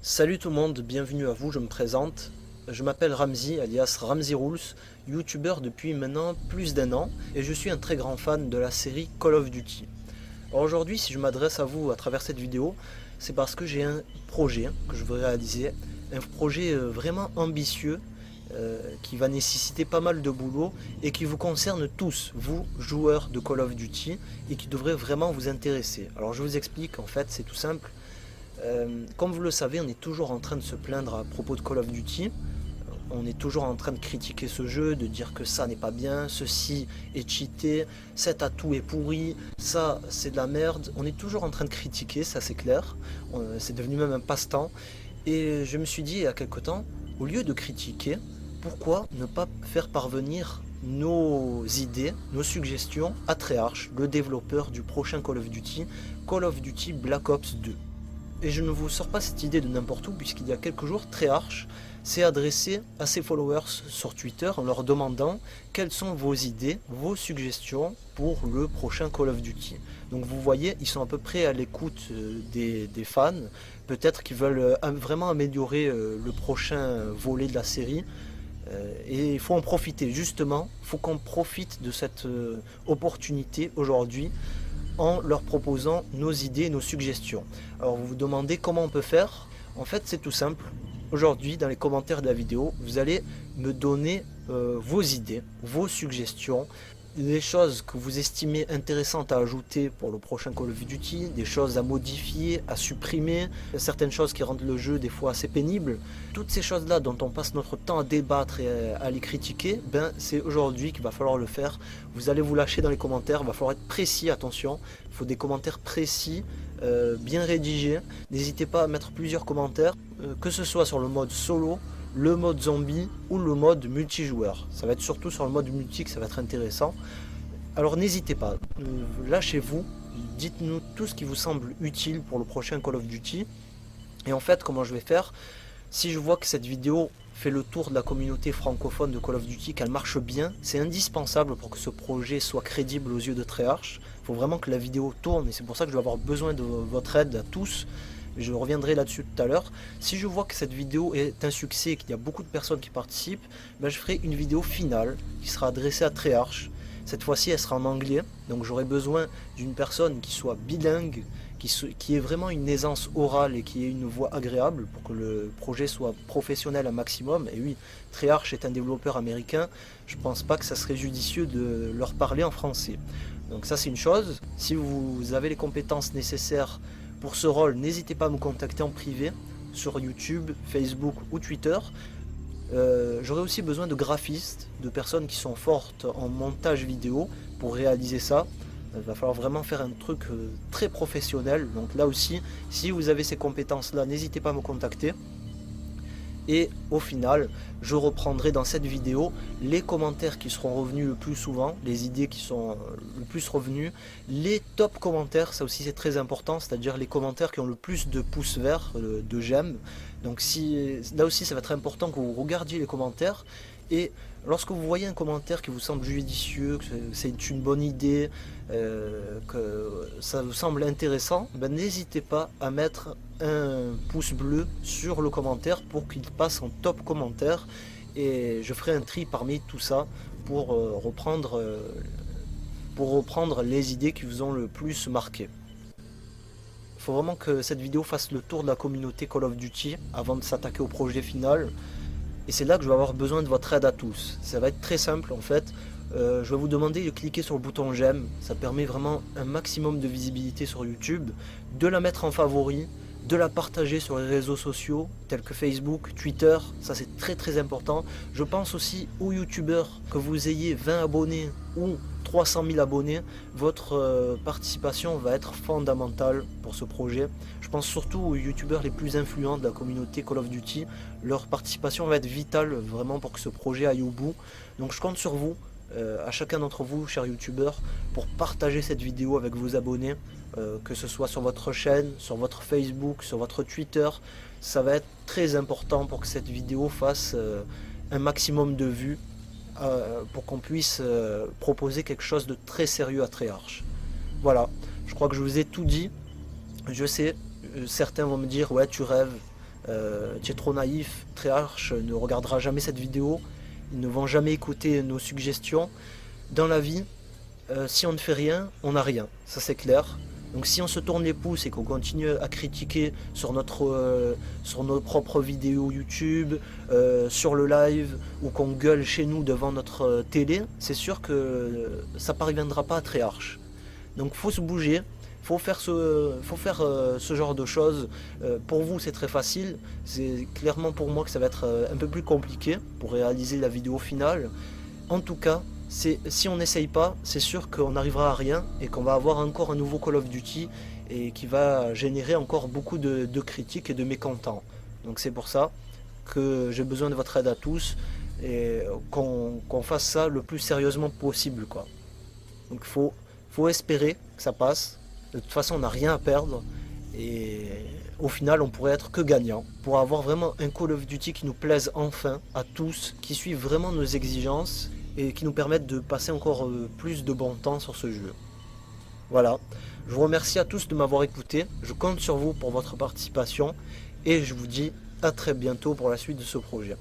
Salut tout le monde, bienvenue à vous, je me présente. Je m'appelle Ramzi, alias Ramzi Rules, youtubeur depuis maintenant plus d'un an, et je suis un très grand fan de la série Call of Duty. Alors aujourd'hui, si je m'adresse à vous à travers cette vidéo, c'est parce que j'ai un projet que je veux réaliser, un projet vraiment ambitieux, qui va nécessiter pas mal de boulot et qui vous concerne tous, vous, joueurs de Call of Duty, et qui devrait vraiment vous intéresser. Alors je vous explique, en fait, c'est tout simple. Comme vous le savez, on est toujours en train de se plaindre à propos de Call of Duty. On est toujours en train de critiquer ce jeu, de dire que ça n'est pas bien, ceci est cheaté, cet atout est pourri, ça c'est de la merde. On est toujours en train de critiquer, ça c'est clair. C'est devenu même un passe-temps. Et je me suis dit il y a quelque temps, au lieu de critiquer, pourquoi ne pas faire parvenir nos idées, nos suggestions à Treyarch, le développeur du prochain Call of Duty Black Ops 2. Et je ne vous sors pas cette idée de n'importe où, puisqu'il y a quelques jours, Treyarch s'est adressé à ses followers sur Twitter en leur demandant quelles sont vos idées, vos suggestions pour le prochain Call of Duty. Donc vous voyez, ils sont à peu près à l'écoute des fans, peut-être qu'ils veulent vraiment améliorer le prochain volet de la série. Et il faut en profiter, justement, il faut qu'on profite de cette opportunité aujourd'hui en leur proposant nos idées, nos suggestions. Alors vous vous demandez comment on peut faire. En fait c'est tout simple. Aujourd'hui dans les commentaires de la vidéo, vous allez me donner vos idées, vos suggestions, des choses que vous estimez intéressantes à ajouter pour le prochain Call of Duty, des choses à modifier, à supprimer, certaines choses qui rendent le jeu des fois assez pénible. Toutes ces choses là dont on passe notre temps à débattre et à les critiquer, ben c'est aujourd'hui qu'il va falloir le faire. Vous allez vous lâcher dans les commentaires, il va falloir être précis, attention, il faut des commentaires précis, bien rédigés. N'hésitez pas à mettre plusieurs commentaires, que ce soit sur le mode solo, le mode zombie ou le mode multijoueur. Ça va être surtout sur le mode multi que ça va être intéressant. Alors n'hésitez pas, lâchez-vous, dites-nous tout ce qui vous semble utile pour le prochain Call of Duty. Et en fait, comment je vais faire, si je vois que cette vidéo fait le tour de la communauté francophone de Call of Duty, qu'elle marche bien, c'est indispensable pour que ce projet soit crédible aux yeux de Treyarch. Il faut vraiment que la vidéo tourne et c'est pour ça que je vais avoir besoin de votre aide à tous. Je reviendrai là-dessus tout à l'heure. Si je vois que cette vidéo est un succès et qu'il y a beaucoup de personnes qui participent, ben je ferai une vidéo finale qui sera adressée à Treyarch. Cette fois-ci, elle sera en anglais, donc j'aurai besoin d'une personne qui soit bilingue, qui ait vraiment une aisance orale et qui ait une voix agréable pour que le projet soit professionnel un maximum. Et oui, Treyarch est un développeur américain, je pense pas que ça serait judicieux de leur parler en français. Donc ça c'est une chose. Si vous avez les compétences nécessaires pour ce rôle, n'hésitez pas à me contacter en privé sur YouTube, Facebook ou Twitter. J'aurai aussi besoin de graphistes, de personnes qui sont fortes en montage vidéo pour réaliser ça. Il va falloir vraiment faire un truc très professionnel. Donc là aussi, si vous avez ces compétences-là, n'hésitez pas à me contacter. Et au final, je reprendrai dans cette vidéo les commentaires qui seront revenus le plus souvent, les idées qui sont le plus revenues, les top commentaires, ça aussi c'est très important, c'est-à-dire les commentaires qui ont le plus de pouces verts, de j'aime. Donc là aussi ça va être important que vous regardiez les commentaires et lorsque vous voyez un commentaire qui vous semble judicieux, que c'est une bonne idée, que ça vous semble intéressant, ben n'hésitez pas à mettre un pouce bleu sur le commentaire pour qu'il passe en top commentaire et je ferai un tri parmi tout ça pour reprendre les idées qui vous ont le plus marqué. Il faut vraiment que cette vidéo fasse le tour de la communauté Call of Duty avant de s'attaquer au projet final. Et c'est là que je vais avoir besoin de votre aide à tous. Ça va être très simple en fait. Je vais vous demander de cliquer sur le bouton j'aime. Ça permet vraiment un maximum de visibilité sur YouTube. De la mettre en favori. De la partager sur les réseaux sociaux tels que Facebook, Twitter. Ça c'est très très important. Je pense aussi aux youtubeurs, que vous ayez 20 abonnés ou 300 000 abonnés, votre participation va être fondamentale pour ce projet. Je pense surtout aux youtubeurs les plus influents de la communauté Call of Duty. Leur participation va être vitale vraiment pour que ce projet aille au bout. Donc je compte sur vous, à chacun d'entre vous, chers youtubeurs, pour partager cette vidéo avec vos abonnés, que ce soit sur votre chaîne, sur votre Facebook, sur votre Twitter. Ça va être très important pour que cette vidéo fasse un maximum de vues, pour qu'on puisse proposer quelque chose de très sérieux à Treyarch. Voilà, je crois que je vous ai tout dit. Je sais, certains vont me dire ouais tu rêves, Tu es trop naïf, Treyarch ne regardera jamais cette vidéo, ils ne vont jamais écouter nos suggestions. Dans la vie, si on ne fait rien, on n'a rien, ça c'est clair. Donc si on se tourne les pouces et qu'on continue à critiquer sur nos propres vidéos YouTube, sur le live, ou qu'on gueule chez nous devant notre télé, c'est sûr que ça ne parviendra pas à Treyarch. Donc faut se bouger, faut faire ce genre de choses. Pour vous c'est très facile, c'est clairement pour moi que ça va être un peu plus compliqué pour réaliser la vidéo finale. En tout cas, si on n'essaye pas, c'est sûr qu'on n'arrivera à rien et qu'on va avoir encore un nouveau Call of Duty et qui va générer encore beaucoup de critiques et de mécontents. Donc c'est pour ça que j'ai besoin de votre aide à tous et qu'on fasse ça le plus sérieusement possible, quoi. Donc faut espérer que ça passe. De toute façon, on n'a rien à perdre et au final, on pourrait être que gagnant pour avoir vraiment un Call of Duty qui nous plaise enfin à tous, qui suive vraiment nos exigences et qui nous permettent de passer encore plus de bon temps sur ce jeu. Voilà, je vous remercie à tous de m'avoir écouté, je compte sur vous pour votre participation et je vous dis à très bientôt pour la suite de ce projet.